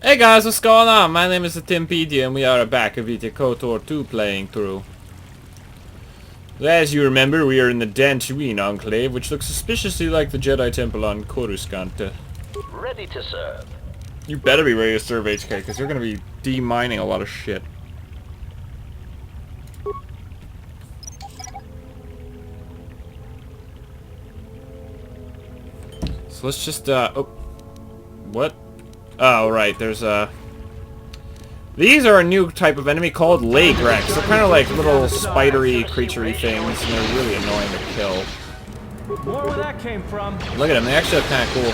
Hey guys, what's going on? My name is Timpedia and we are back with the KOTOR 2 playing through. As you remember, we are in the Dantooine Enclave, which looks suspiciously like the Jedi Temple on Coruscant. Ready to serve. You better be ready to serve, HK, because you're going to be demining a lot of shit. So let's just, oh. What? Oh, right, there's, These are a new type of enemy called Lagrex. They're kind of like little spidery, creaturey things, and they're really annoying to kill. More where that came from. Look at them, they actually look kind of cool.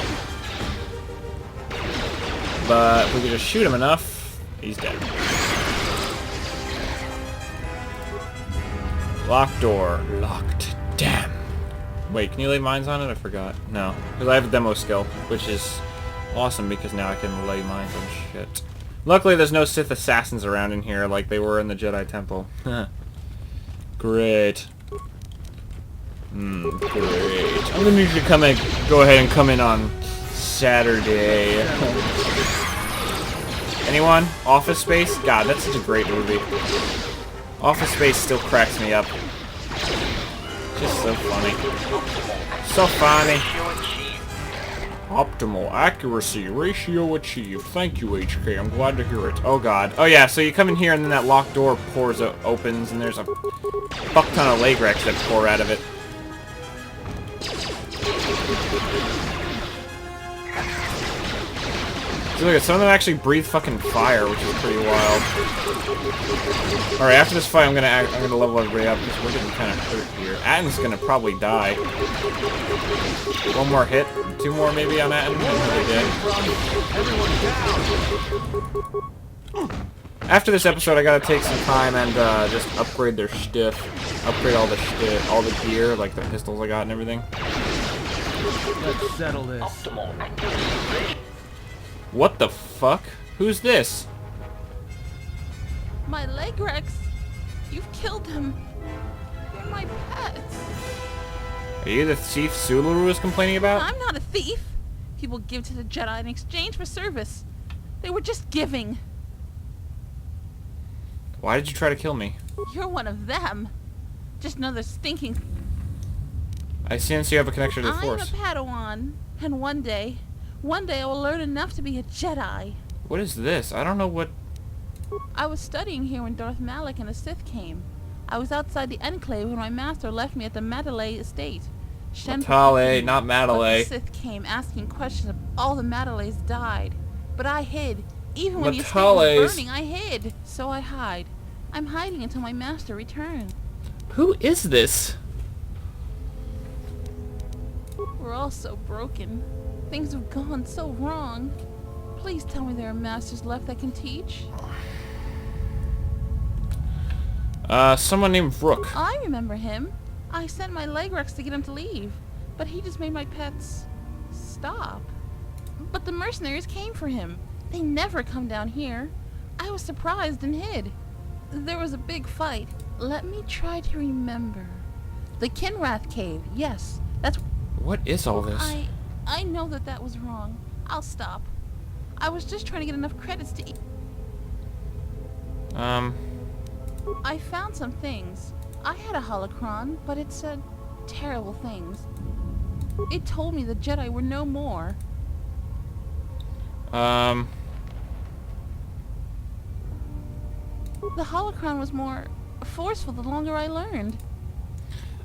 But if we could just shoot him enough, he's dead. Locked door. Locked. Damn. Wait, can you lay mines on it? I forgot. No. Because I have a demo skill, which is awesome because now I can lay mines on shit. Luckily, there's no Sith assassins around in here like they were in the Jedi Temple. Great. Great. I'm gonna need you to go ahead and come in on Saturday. Anyone? Office Space? God, that's such a great movie. Office Space still cracks me up. Just so funny. So funny. Optimal accuracy ratio achieved. Thank you, HK. I'm glad to hear it. Oh god. Oh yeah, so you come in here and then that locked door opens and there's a fuck ton of Lagrex that pour out of it. So look, some of them actually breathe fucking fire, which is pretty wild. Alright, after this fight I'm gonna level everybody up because we're getting kinda hurt here. Atton's gonna probably die. One more hit. Two more maybe on Atton, and he'll be dead. After this episode, I gotta take some time and just upgrade their stuff. Upgrade all the shit, all the gear, like the pistols I got and everything. Let's settle this. What the fuck? Who's this? My Lagrex! You've killed them! You're my pets! Are you the thief Sularu was complaining about? I'm not a thief! People give to the Jedi in exchange for service. They were just giving. Why did you try to kill me? You're one of them. Just another stinking... I sense you have a connection to the Force. I'm a Padawan. And one day I will learn enough to be a Jedi. What is this? I don't know what... I was studying here when Darth Malak and the Sith came. I was outside the Enclave when my master left me at the Madelay estate. Matale, not Madelay. The Sith came asking questions. All the Madelays died. But I hid. Even when the estate was burning, I hid. So I hide. I'm hiding until my master returns. Who is this? We're all so broken. Things have gone so wrong. Please tell me there are masters left that can teach. Someone named Rook. I remember him. I sent my Lagrex to get him to leave, but he just made my pets stop. But the mercenaries came for him. They never come down here. I was surprised and hid. There was a big fight. Let me try to remember. The Kinrath Cave. Yes, that's... What is all this? I know that was wrong. I'll stop. I was just trying to get enough credits to eat. I found some things. I had a holocron, but it said terrible things. It told me the Jedi were no more. The holocron was more forceful the longer I learned.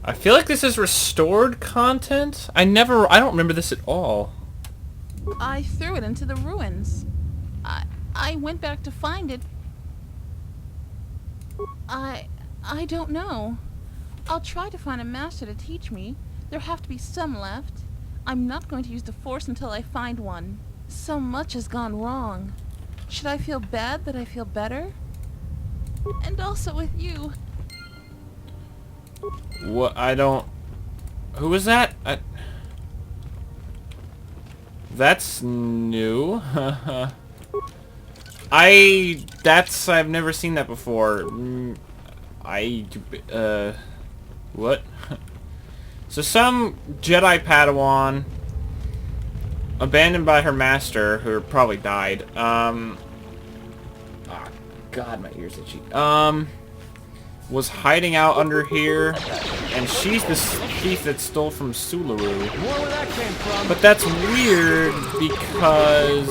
I feel like this is restored content. I don't remember this at all. I threw it into the ruins. I went back to find it. I don't know. I'll try to find a master to teach me. There have to be some left. I'm not going to use the Force until I find one. So much has gone wrong. Should I feel bad that I feel better? And also with you. What? I don't... Who was that? That's new. I've never seen that before. What? So some Jedi Padawan abandoned by her master, who probably died. Oh, God, my ears itchy. Was hiding out under here, and she's the thief that stole from Sularu. More where that came from. But that's weird because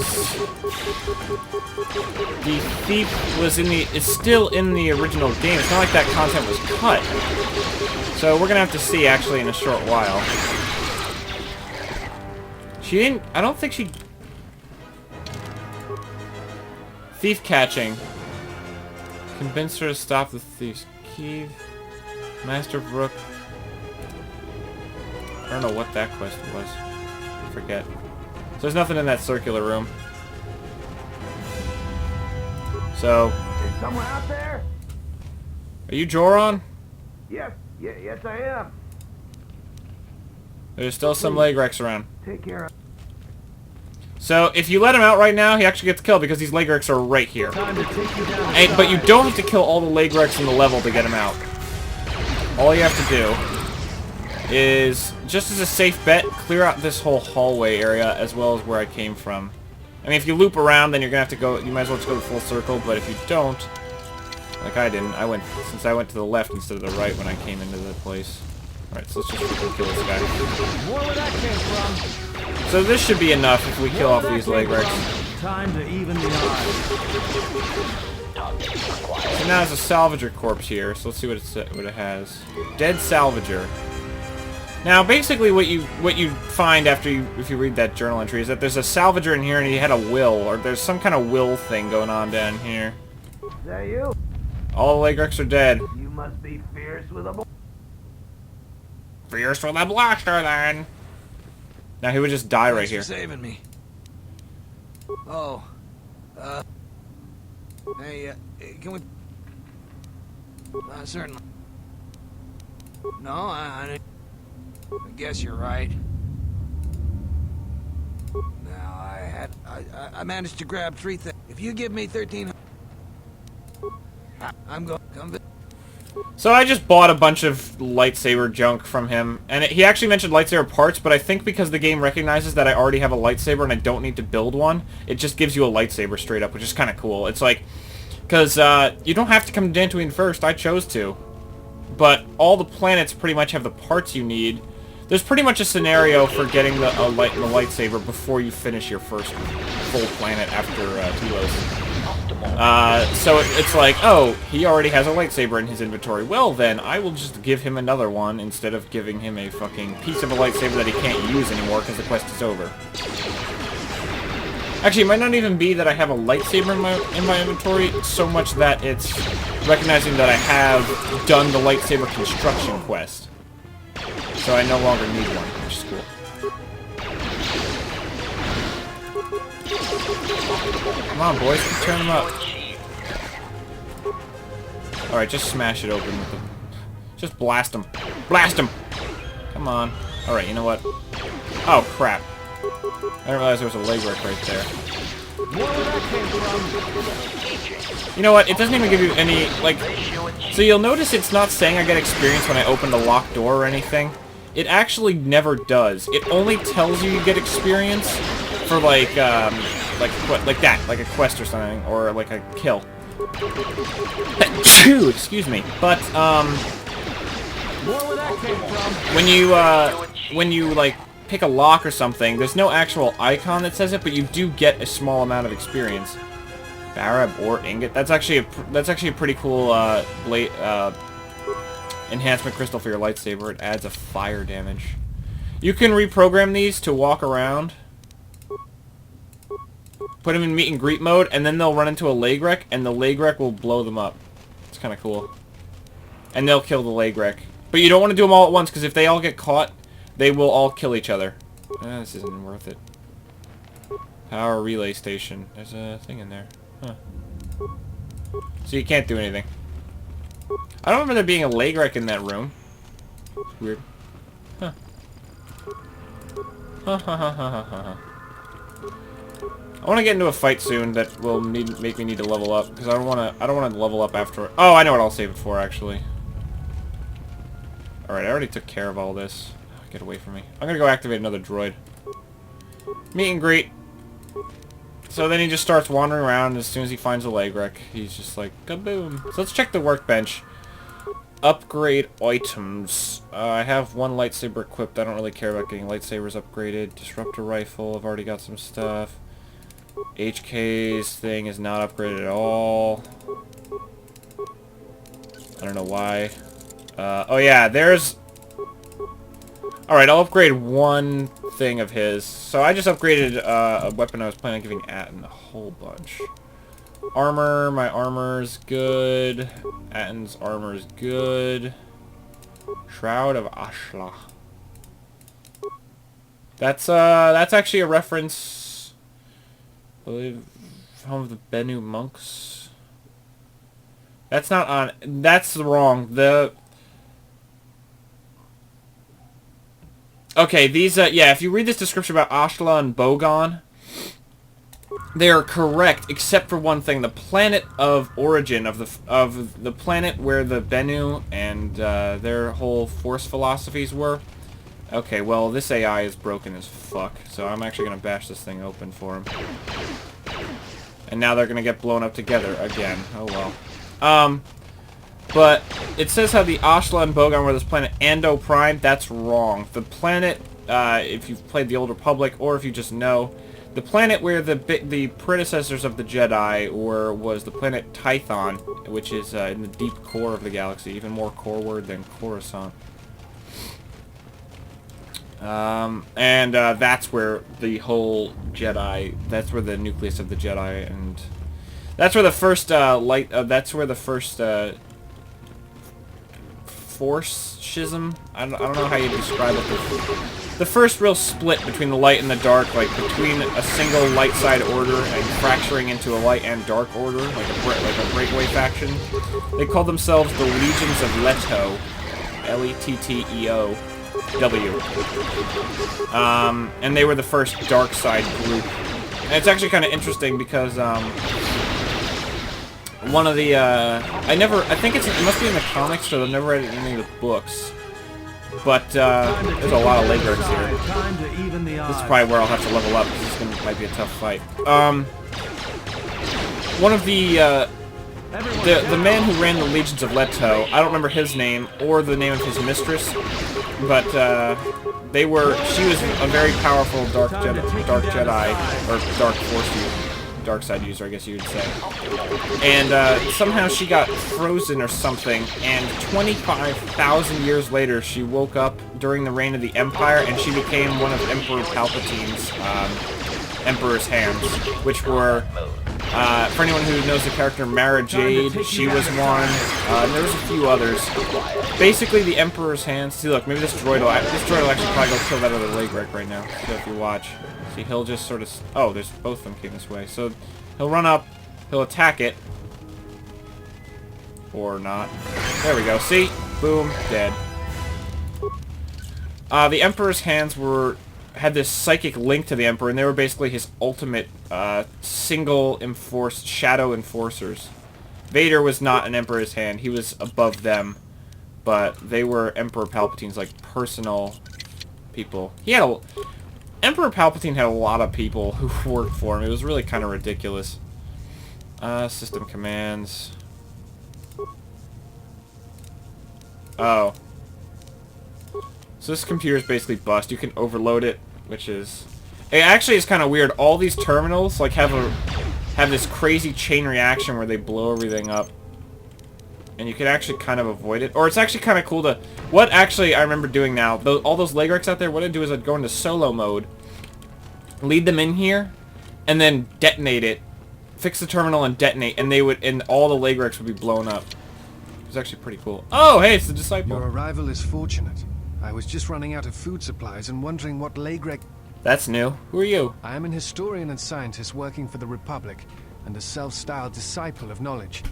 the thief was is still in the original game. It's not like that content was cut. So we're gonna have to see actually in a short while. She didn't. I don't think she. Thief catching. Convince her to stop the thieves. Key. Master Brook. I don't know what that quest was. I forget. So there's nothing in that circular room. So. Is someone out there? Are you Joron? Yes, yes I am. There's still some Legrex around. Take care of... So if you let him out right now, he actually gets killed because these Legrex are right here. Time to take you down. But you don't have to kill all the Legrex in the level to get him out. All you have to do is, just as a safe bet, clear out this whole hallway area as well as where I came from. I mean, if you loop around, then you're gonna have to go. You might as well just go the full circle. But if you don't, like I didn't, I went to the left instead of the right when I came into the place. All right, so let's just freaking kill this guy. More where that came from. So this should be enough if we kill off these Legrex. Time to even the odds. So now there's a Salvager corpse here, so let's see what it has. Dead Salvager. Now, basically, what you find after if you read that journal entry is that there's a Salvager in here, and he had a will, or there's some kind of will thing going on down here. Is that you? All the Legrex are dead. You must be fierce with a... Fierce with a blaster, then. Now he would just die right here. Thanks for saving me. Oh, hey, can we? Certainly. No, I guess you're right. Now I managed to grab 3 things. If you give me 13, I'm going to come. So I just bought a bunch of lightsaber junk from him, and he actually mentioned lightsaber parts, but I think because the game recognizes that I already have a lightsaber and I don't need to build one, it just gives you a lightsaber straight up, which is kind of cool. It's like, because you don't have to come to Dantooine first, I chose to, but all the planets pretty much have the parts you need. There's pretty much a scenario for getting the lightsaber before you finish your first full planet after Telos. So it's like, oh, he already has a lightsaber in his inventory. Well then, I will just give him another one instead of giving him a fucking piece of a lightsaber that he can't use anymore because the quest is over. Actually, it might not even be that I have a lightsaber in my inventory, so much that it's recognizing that I have done the lightsaber construction quest. So I no longer need one, which is cool. Come on, boys, keep turning them up. Alright, just smash it open with them. Just blast them. Blast them! Come on. Alright, you know what? Oh, crap. I didn't realize there was a Legrex right there. More where that came from. You know what? It doesn't even give you any, like... So you'll notice it's not saying I get experience when I open the locked door or anything. It actually never does. It only tells you get experience for, like that, like a quest or something, or like a kill. Excuse me. But, More where that came from. when you, like, pick a lock or something, there's no actual icon that says it, but you do get a small amount of experience. Barab or Ingot. That's actually a pretty cool, enhancement crystal for your lightsaber. It adds a fire damage. You can reprogram these to walk around. Put them in meet and greet mode, and then they'll run into a Legrex, and the Legrex will blow them up. It's kind of cool. And they'll kill the Legrex. But you don't want to do them all at once, because if they all get caught, they will all kill each other. This isn't worth it. Power relay station. There's a thing in there. Huh. So you can't do anything. I don't remember there being a Legrex in that room. Weird. Huh. I want to get into a fight soon that will make me need to level up, because I don't want to level up after. Oh, I know what I'll save it for actually. All right, I already took care of all this. Get away from me. I'm gonna go activate another droid. Meet and greet. So then he just starts wandering around, and as soon as he finds a leg wreck, he's just like, kaboom. So let's check the workbench. Upgrade items. I have one lightsaber equipped. I don't really care about getting lightsabers upgraded. Disruptor rifle. I've already got some stuff. HK's thing is not upgraded at all. I don't know why. Oh yeah, there's... Alright, I'll upgrade one thing of his. So I just upgraded a weapon I was planning on giving Atton a whole bunch. Armor, my armor's good. Atton's armor's good. Shroud of Ashla. That's actually a reference, I believe, home of the Bennu monks. That's not on, that's wrong. Okay, these, yeah, if you read this description about Ashla and Bogon, they are correct, except for one thing. The planet of origin of the planet where the Bennu and their whole force philosophies were. Okay, well, this AI is broken as fuck, so I'm actually going to bash this thing open for him. And now they're going to get blown up together again. Oh, well. But it says how the Ashla and Bogon were this planet Ando Prime. That's wrong. The planet, if you've played the Old Republic, or if you just know, the planet where the predecessors of the Jedi was the planet Tython, which is in the deep core of the galaxy, even more core-ward than Coruscant. And that's where the whole Jedi, that's where the nucleus of the Jedi, and that's where the first that's where the first Force schism. I don't know how you describe it. The first real split between the light and the dark, like between a single light side order and fracturing into a light and dark order, like a breakaway faction. They called themselves the Legions of Leto, Letteo. And they were the first dark side group. And it's actually kind of interesting because one of the I think it must be in the comics, so I've never read any of the books. But there's a lot of Legrex here. This is probably where I'll have to level up because this might be a tough fight. One of the man who ran the Legions of Leto, I don't remember his name or the name of his mistress, but she was a very powerful dark Jedi, or dark Force user, dark side user, I guess you would say. And somehow she got frozen or something, and 25,000 years later she woke up during the reign of the Empire, and she became one of Emperor Palpatine's Emperor's hands, which were, for anyone who knows the character Mara Jade, she was one, and there was a few others. Basically, the Emperor's hands. See, look, maybe this droid will actually probably go kill that other Legrek right now. So if you watch, see, he'll just sort of. Oh, there's both of them came this way. So he'll run up, he'll attack it, or not. There we go. See, boom, dead. The Emperor's hands had this psychic link to the Emperor, and they were basically his ultimate single enforced shadow enforcers. Vader was not an Emperor's hand; he was above them, but they were Emperor Palpatine's like personal people. Emperor Palpatine had a lot of people who worked for him. It was really kind of ridiculous. System commands. Oh. So this computer is basically bust. You can overload it, which is... It actually is kind of weird. All these terminals like have this crazy chain reaction where they blow everything up. And you can actually kind of avoid it. Or it's actually kind of cool to... What actually I remember doing now, all those Legrex out there, what I'd do is I'd go into solo mode, lead them in here, and then detonate it. Fix the terminal and detonate, and all the Legrex would be blown up. It was actually pretty cool. Oh, hey, it's the Disciple. Your arrival is fortunate. I was just running out of food supplies and wondering what Legrek... That's new. Who are you? I am an historian and scientist working for the Republic, and a self-styled disciple of knowledge.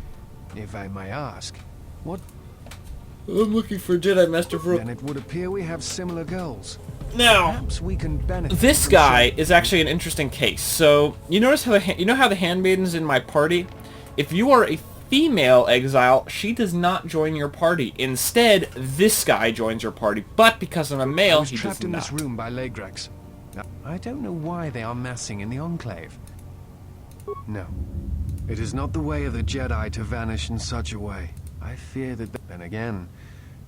If I may ask, what... I'm looking for Jedi Master for... Then it would appear we have similar goals. Now, perhaps we can benefit this from guy is actually an interesting case. So, you notice how the handmaidens in my party? If you are a female exile, she does not join your party. Instead, this guy joins your party. But because I'm a male, he does trapped in not. this room by Legrex. I don't know why they are massing in the Enclave. No. It is not the way of the Jedi to vanish in such a way. I fear that... Then again,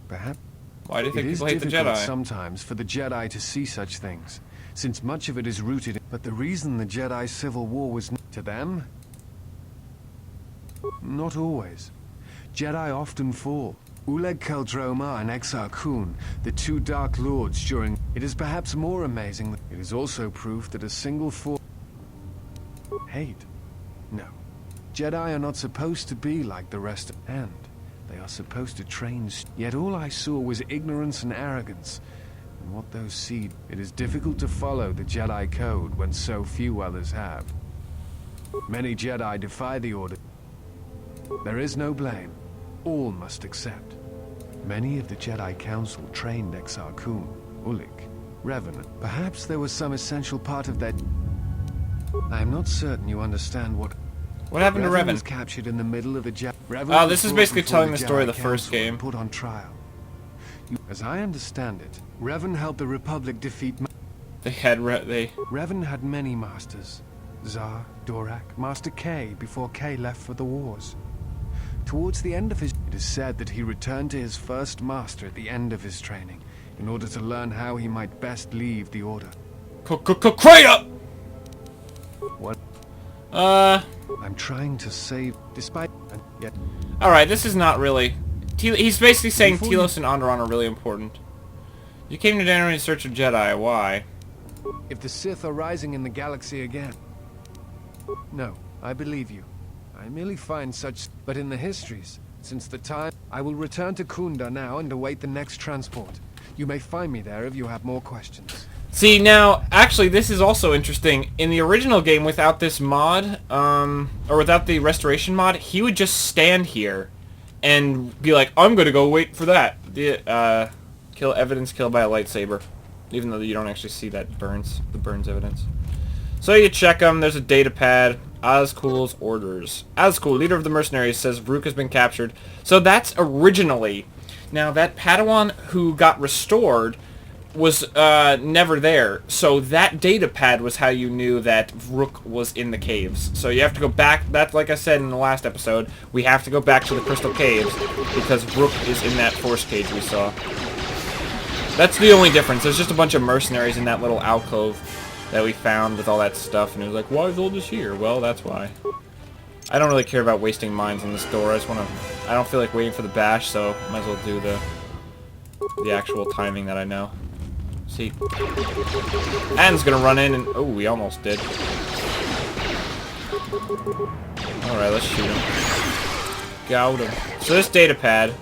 perhaps... Why do you think it is people hate the difficult Jedi? sometimes for the Jedi to see such things, since much of it is rooted in... But the reason the Jedi Civil War was... To them? Not always. Jedi often fall. Oleg Keldroma and Exar Kun, the two Dark Lords during... It is perhaps more amazing that it is also proof that a single force... Hate? No. Jedi are not supposed to be like the rest, and they are supposed to train... Yet all I saw was ignorance and arrogance. And what those seed... It is difficult to follow the Jedi code when so few others have. Many Jedi defy the Order. There is no blame. All must accept. Many of the Jedi Council trained Exar Kun, Ulik, Revan. Perhaps there was some essential part of that... I am not certain you understand what... What happened to Revan was Revan? captured in the middle of the Jedi... Oh, this is basically telling the story of the first Council game. and put on trial. As I understand it, Revan helped the Republic defeat... Revan had many masters. Zar, Dorak, Master K before K left for the wars. Towards the end of his... It is said that he returned to his first master at the end of his training, in order to learn how he might best leave the Order. Kraya! What? Uh... I'm trying to save... Despite... Yet... Alright, this is not really... He's basically saying Before Telos and Onderon are really important. You came to Danaran in search of Jedi. Why? If the Sith are rising in the galaxy again... No, I believe you. I merely find such... But in the histories, since the time... I will return to Kunda now and await the next transport. You may find me there if you have more questions. See, now, actually, this is also interesting. In the original game, without this mod, or without the restoration mod, he would just stand here and be like, I'm gonna go wait for that. Kill evidence killed by a lightsaber. Even though you don't actually see that the burns evidence. So you check them, there's a data pad. Azkul's orders. Azkul, leader of the mercenaries, says Vrook has been captured. So that's originally. Now, that Padawan who got restored was never there. So that data pad was how you knew that Vrook was in the caves. So you have to go back. That's like I said in the last episode. We have to go back to the Crystal Caves because Vrook is in that force cage we saw. That's the only difference. There's just a bunch of mercenaries in that little alcove that we found with all that stuff, and it was like, why is all this here? Well, that's why. I don't really care about wasting mines on this door. I just want to... I don't feel like waiting for the bash, so might as well do the actual timing that I know. See. Adam's gonna run in and... Oh, we almost did. Alright, let's shoot him. Got him. So this data pad.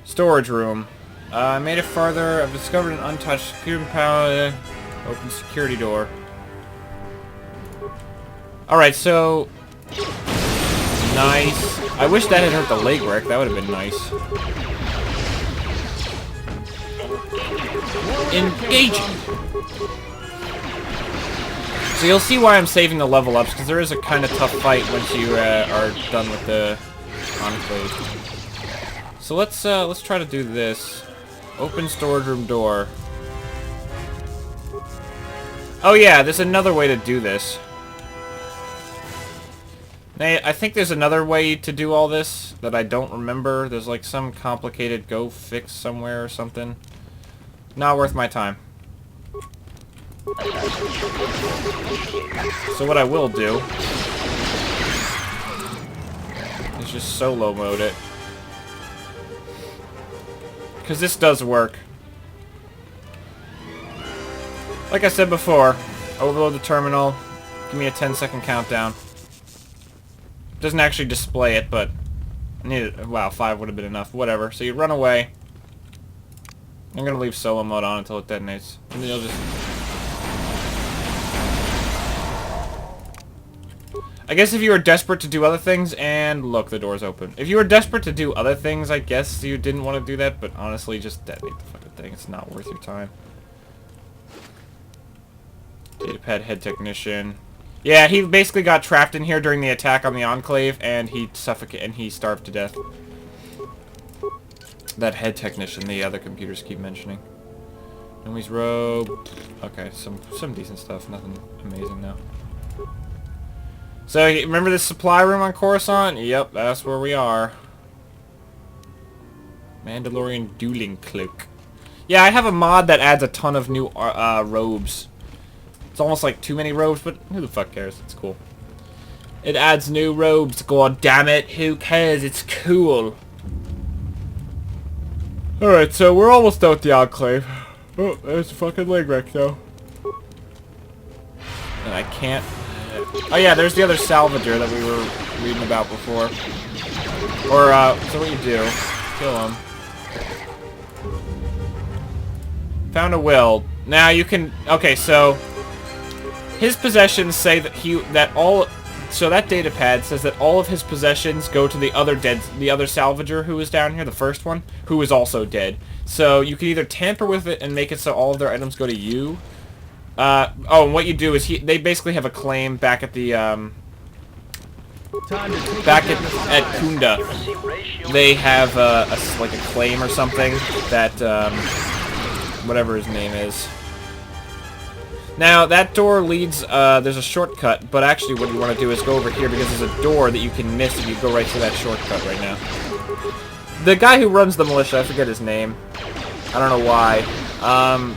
Storage room. I made it farther. I've discovered an untouched security power. Open security door. Alright, so... Nice. I wish that had hurt the leg wreck. That would have been nice. Engaging! So you'll see why I'm saving the level ups, because there is a kind of tough fight once you are done with the Enclave. So let's try to do this. Open storage room door. Oh yeah, there's another way to do this. I think there's another way to do all this that I don't remember. There's like some complicated go fix somewhere or something. Not worth my time. So what I will do is just solo mode it. Because this does work. Like I said before, overload the terminal, give me a 10-second countdown. Doesn't actually display it, but I need it. Wow, 5 would have been enough. Whatever. So you run away. I'm gonna leave solo mode on until it detonates. And then you'll just... I guess if you were desperate to do other things, and look, the door's open. If you were desperate to do other things, I guess you didn't want to do that, but honestly, just detonate the fucking thing. It's not worth your time. Datapad head technician. Yeah, he basically got trapped in here during the attack on the Enclave, and he suffocated, and he starved to death. That head technician the other computers keep mentioning. Enemy's robe. Okay, some decent stuff. Nothing amazing though. So remember this supply room on Coruscant? Yep, that's where we are. Mandalorian dueling cloak. Yeah, I have a mod that adds a ton of new robes. It's almost like too many robes, but who the fuck cares? It's cool. It adds new robes. God damn it! Who cares? It's cool. All right, so we're almost out the Enclave. Oh, there's a fucking leg wreck though. And I can't. Oh yeah, there's the other salvager that we were reading about before. Or so what you do? Kill him. Found a will. Now you can. Okay, so his possessions say that So that data pad says that all of his possessions go to the other salvager who was down here, the first one, who is also dead. So you can either tamper with it and make it so all of their items go to you. Oh, and what you do is they basically have a claim back at the back at Kunda. They have like a claim or something that whatever his name is. Now, that door leads, there's a shortcut, but actually what you want to do is go over here because there's a door that you can miss if you go right through that shortcut right now. The guy who runs the militia, I forget his name. I don't know why.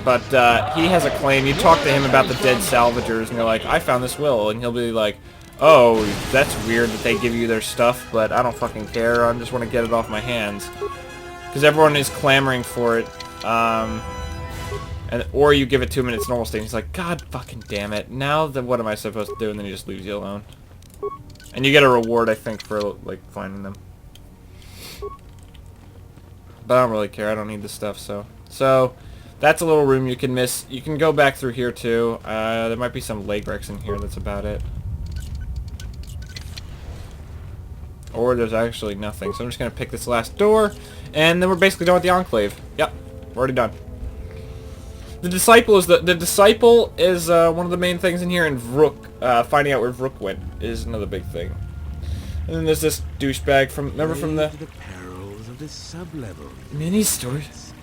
But he has a claim. You talk to him about the dead salvagers, and you're like, I found this will, and he'll be like, oh, that's weird that they give you their stuff, but I don't fucking care. I just want to get it off my hands. Because everyone is clamoring for it. Or you give it 2 minutes normal state, and he's like, God fucking damn it. Now then what am I supposed to do? And then he just leaves you alone. And you get a reward, I think, for, like, finding them. But I don't really care. I don't need this stuff, so... So, that's a little room you can miss. You can go back through here, too. There might be some leg wrecks in here. That's about it. Or there's actually nothing. So I'm just going to pick this last door. And then we're basically done with the Enclave. Yep. We're already done. The Disciple is one of the main things in here, and Vrook, finding out where Vrook went is another big thing. And then there's this douchebag from, remember from the perils of the sub-level. mini stories.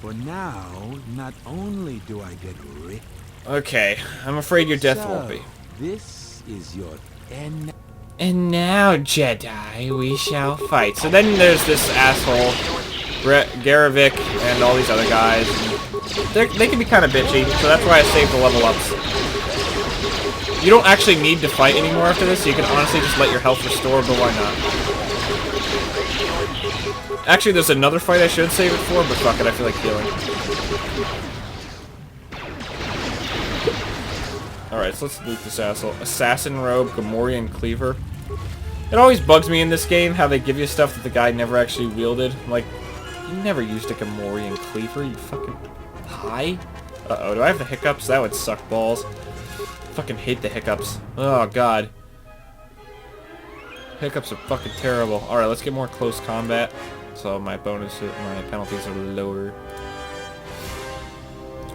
For now, not only do I get rich. Okay, I'm afraid your death won't be. This is your end. And now, Jedi, we shall fight. So then there's this asshole, Garavik, and all these other guys. They can be kind of bitchy, so that's why I saved the level ups. You don't actually need to fight anymore after this, so you can honestly just let your health restore, but why not? Actually, there's another fight I should save it for, but fuck it, I feel like healing. Alright, so let's loot this asshole. Assassin Robe, Gamorrean Cleaver. It always bugs me in this game how they give you stuff that the guy never actually wielded. Like, you never used a Gamorrean Cleaver, you fucking... Hi? Uh-oh, do I have the hiccups? That would suck balls. Fucking hate the hiccups. Oh, God. Hiccups are fucking terrible. Alright, let's get more close combat. So my penalties are lower.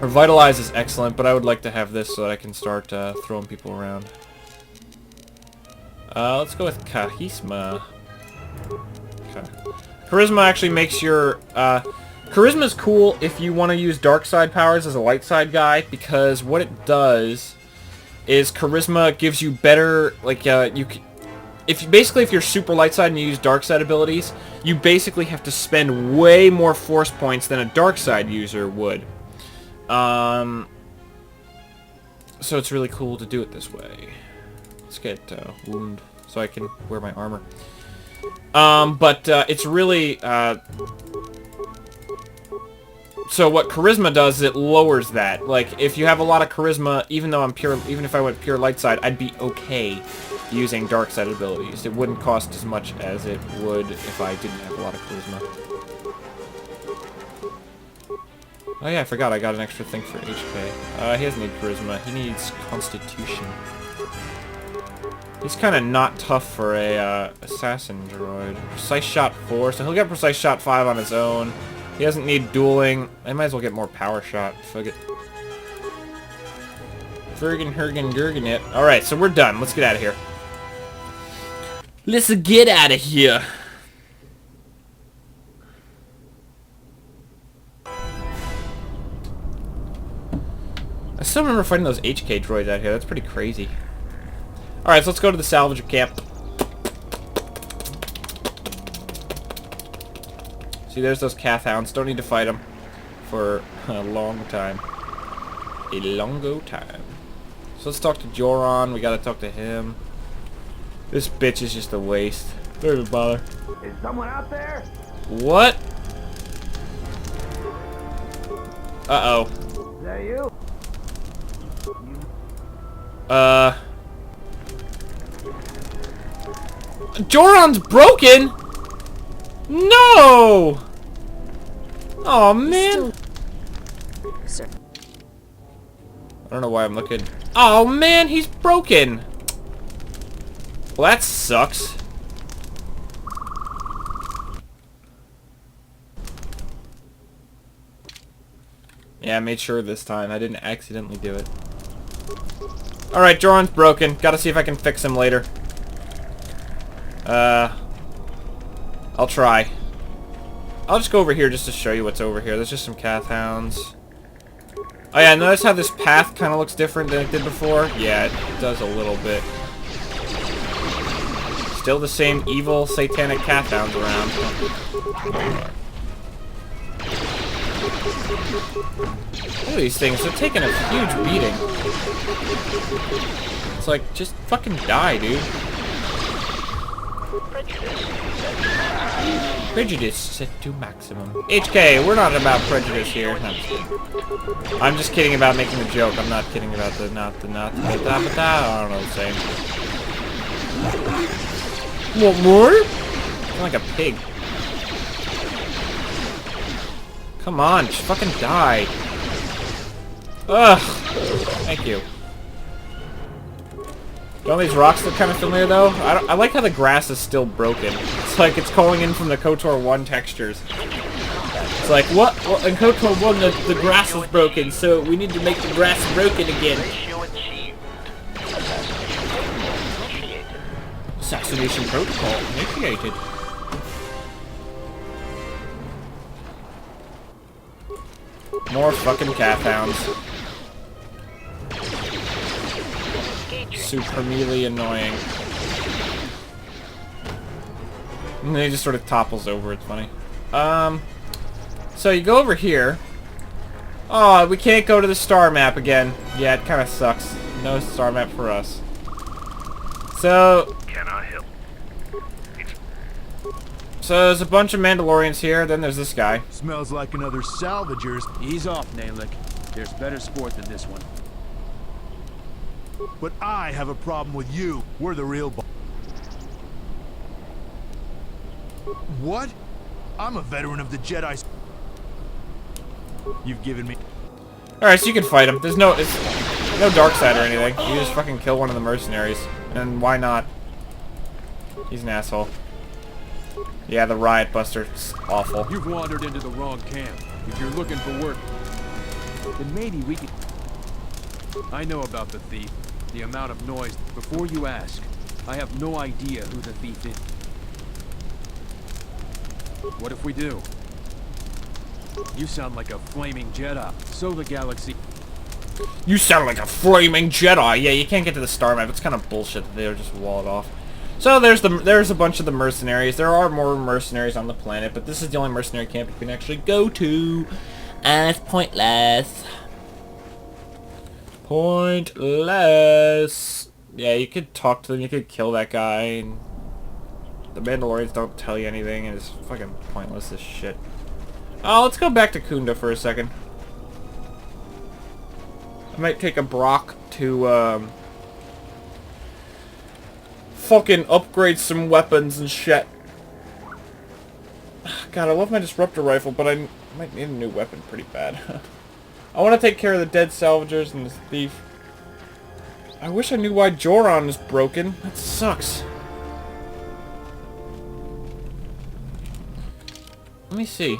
Revitalize is excellent, but I would like to have this so that I can start throwing people around. Let's go with Charisma. Okay. Charisma actually makes your... Charisma is cool if you want to use dark side powers as a light side guy, because what it does is Charisma gives you better, like, if you're super light side and you use dark side abilities, you basically have to spend way more force points than a dark side user would. So it's really cool to do it this way. Let's get wound so I can wear my armor. But it's really so what Charisma does is it lowers that. Like, if you have a lot of Charisma, even if I went pure light side, I'd be okay using dark side abilities. It wouldn't cost as much as it would if I didn't have a lot of Charisma. Oh yeah, I forgot I got an extra thing for HP. He doesn't need Charisma, he needs Constitution. He's kind of not tough for a assassin droid. Precise Shot 4, so he'll get Precise Shot 5 on his own. He doesn't need dueling. I might as well get more Power Shot. Fuck it. Fergen, Hergen, Gurgen it. Alright, so we're done. Let's get out of here. Let's get out of here. still remember fighting those HK droids out here. That's pretty crazy. Alright, so let's go to the salvager camp. See, there's those Cath hounds. Don't need to fight them for a long time. A longo time. So let's talk to Joran. We gotta talk to him. This bitch is just a waste. Don't even bother. Is someone out there? What? Uh-oh. Is that you? Joran's broken? No! Oh man. Sir. I don't know why I'm looking. Oh man, he's broken. Well, that sucks. Yeah, I made sure this time. I didn't accidentally do it. Alright, Joran's broken. Gotta see if I can fix him later. I'll try. I'll just go over here just to show you what's over here. There's just some Cath hounds. Oh yeah, notice how this path kind of looks different than it did before? Yeah, it does a little bit. Still the same evil, satanic Cath hounds around. Look at these things, they're taking a huge beating. It's like, just fucking die, dude. Prejudice set to maximum. HK, we're not about prejudice here. No, I'm just kidding about making the joke. I'm not kidding about the I don't know what I'm saying. What more? I'm like a pig. Come on, just fucking die. Ugh. Thank you. Don't these rocks look kind of familiar though? I like how the grass is still broken. It's like it's calling in from the KOTOR 1 textures. It's like, what? Well, in KOTOR 1 the grass is broken, so we need to make the grass broken again. Ratio achieved. Assassination protocol initiated. More fucking Cath hounds. Supremely annoying. And then he just sort of topples over, it's funny. So you go over here. Oh, we can't go to the star map again. Yeah, it kind of sucks. No star map for us. So... Can I help? So there's a bunch of Mandalorians here, then there's this guy. Smells like another salvager's. Ease off, Nalik. There's better sport than this one. But I have a problem with you. We're the real What? I'm a veteran of the Jedi. You've given me... Alright, so you can fight him. There's no dark side or anything. You just fucking kill one of the mercenaries. And why not? He's an asshole. Yeah, the Riot Buster. It's awful. You've wandered into the wrong camp. If you're looking for work, then maybe we could... I know about the thief. The amount of noise. Before you ask, I have no idea who the thief is. What if we do? You sound like a flaming Jedi. So the galaxy... You sound like a flaming Jedi! Yeah, you can't get to the star map. It's kind of bullshit that they'll just wall it off. So there's a bunch of the mercenaries. There are more mercenaries on the planet, but this is the only mercenary camp you can actually go to. And it's pointless. Pointless. Yeah, you could talk to them, you could kill that guy, and the Mandalorians don't tell you anything, and it's fucking pointless as shit. Oh, let's go back to Kunda for a second. I might take a Brock to, fucking upgrade some weapons and shit. God, I love my Disruptor Rifle, but I might need a new weapon pretty bad. I want to take care of the dead salvagers and this thief. I wish I knew why Joran is broken. That sucks. Let me see.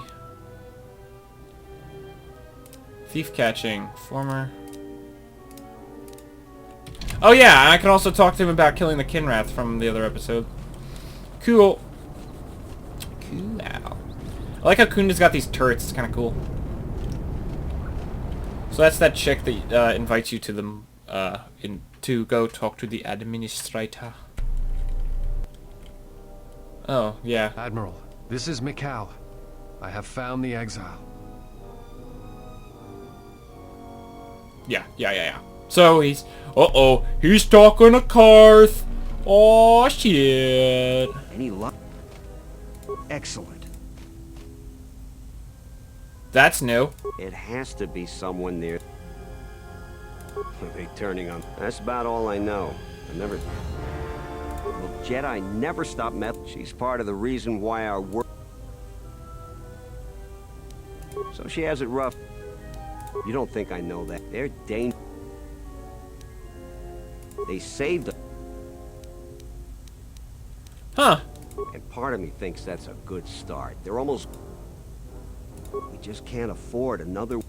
Thief catching. Former... Oh yeah, I can also talk to him about killing the Kinrath from the other episode. Cool. Cool. I like how Kunda's got these turrets. It's kind of cool. So that's that chick that invites you to the to go talk to the administrator. Oh, yeah. Admiral, this is Mikal. I have found the exile. Yeah. So he's... Uh-oh. He's talking to Karth. Oh, shit. Any luck? Excellent. That's new. It has to be someone near. Are they turning on? That's about all I know. I never... Well, Jedi never stop meddling. She's part of the reason why our work... So she has it rough. You don't think I know that? They're dangerous. They saved her. Huh. And part of me thinks that's a good start. They're almost... We just can't afford another...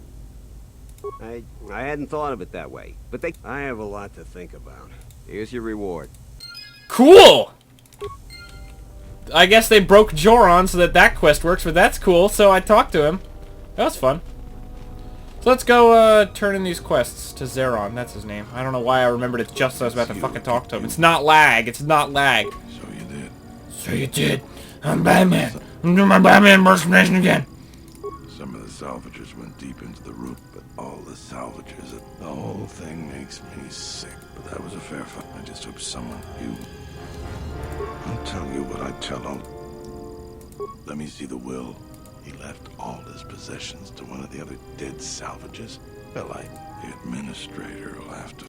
I hadn't thought of it that way, but I have a lot to think about. Here's your reward. Cool! I guess they broke Joron so that quest works, but that's cool, so I talked to him. That was fun. So let's go, turn in these quests to Zeron. That's his name. I don't know why I remembered it just as I was about to fucking talk to him. It's not lag. It's not lag. So you did. So you did. I'm Batman. I'm doing my Batman impersonation again. Some of the salvagers went deep into the root, but all the salvagers, the whole thing makes me sick. But that was a fair fight. I just hope someone, I'll tell you what I tell him. Let me see the will. He left all his possessions to one of the other dead salvagers. Well, the administrator will have to